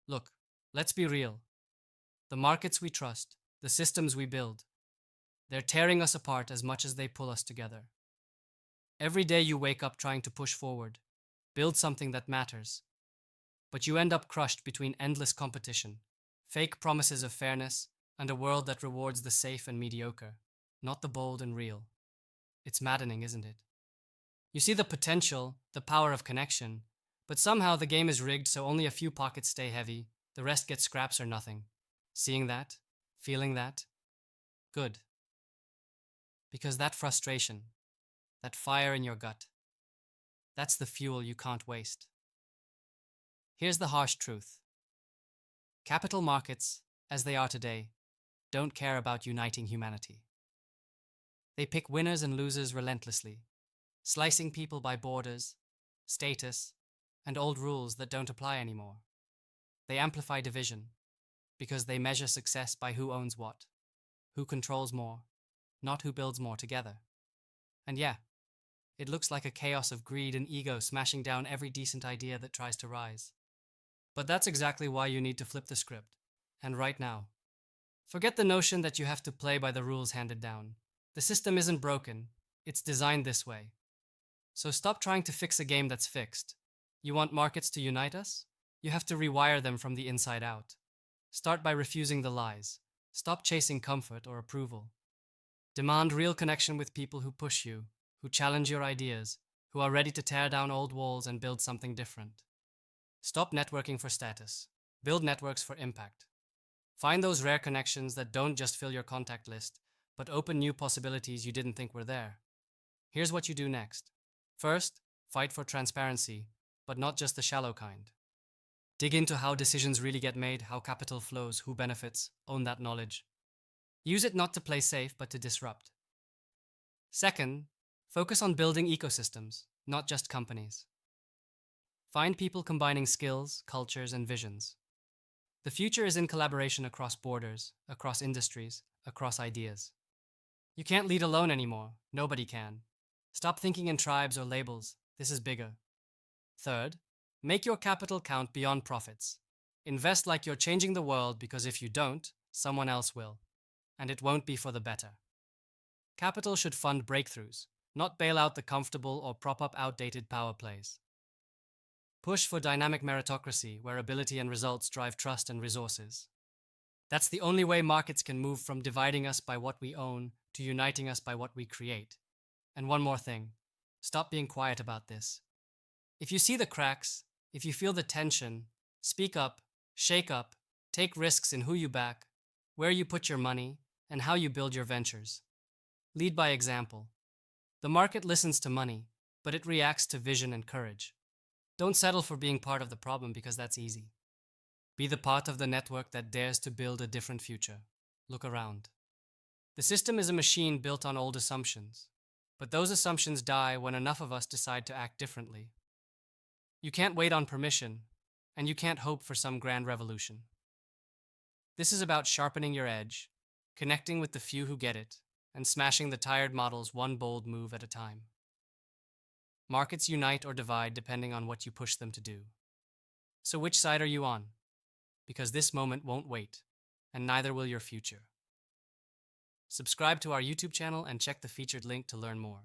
Look, let's be real. The markets we trust, the systems we build, they're tearing us apart as much as they pull us together. Every day you wake up trying to push forward, build something that matters, but you end up crushed between endless competition, fake promises of fairness, and a world that rewards the safe and mediocre, not the bold and real. It's maddening, isn't it? You see the potential, the power of connection, but somehow the game is rigged so only a few pockets stay heavy, the rest get scraps or nothing. Seeing that? Feeling that? Good. Because that frustration, that fire in your gut, that's the fuel you can't waste. Here's the harsh truth. Capital markets, as they are today, don't care about uniting humanity. They pick winners and losers relentlessly, slicing people by borders, status, and old rules that don't apply anymore. They amplify division because they measure success by who owns what, who controls more, not who builds more together. And yeah, it looks like a chaos of greed and ego smashing down every decent idea that tries to rise. But that's exactly why you need to flip the script, and right now. Forget the notion that you have to play by the rules handed down. The system isn't broken, it's designed this way. So stop trying to fix a game that's fixed. You want markets to unite us? You have to rewire them from the inside out. Start by refusing the lies. Stop chasing comfort or approval. Demand real connection with people who push you, who challenge your ideas, who are ready to tear down old walls and build something different. Stop networking for status. Build networks for impact. Find those rare connections that don't just fill your contact list, but open new possibilities you didn't think were there. Here's what you do next. First, fight for transparency, but not just the shallow kind. Dig into how decisions really get made, how capital flows, who benefits, own that knowledge. Use it not to play safe, but to disrupt. Second, focus on building ecosystems, not just companies. Find people combining skills, cultures, and visions. The future is in collaboration across borders, across industries, across ideas. You can't lead alone anymore. Nobody can. Stop thinking in tribes or labels. This is bigger. Third, make your capital count beyond profits. Invest like you're changing the world because if you don't, someone else will. And it won't be for the better. Capital should fund breakthroughs, not bail out the comfortable or prop up outdated power plays. Push for dynamic meritocracy where ability and results drive trust and resources. That's the only way markets can move from dividing us by what we own to uniting us by what we create. And one more thing, stop being quiet about this. If you see the cracks, if you feel the tension, speak up, shake up, take risks in who you back, where you put your money, and how you build your ventures. Lead by example. The market listens to money, but it reacts to vision and courage. Don't settle for being part of the problem because that's easy. Be the part of the network that dares to build a different future. Look around. The system is a machine built on old assumptions, but those assumptions die when enough of us decide to act differently. You can't wait on permission, and you can't hope for some grand revolution. This is about sharpening your edge, connecting with the few who get it, and smashing the tired models one bold move at a time. Markets unite or divide depending on what you push them to do. So which side are you on? Because this moment won't wait, and neither will your future. Subscribe to our YouTube channel and check the featured link to learn more.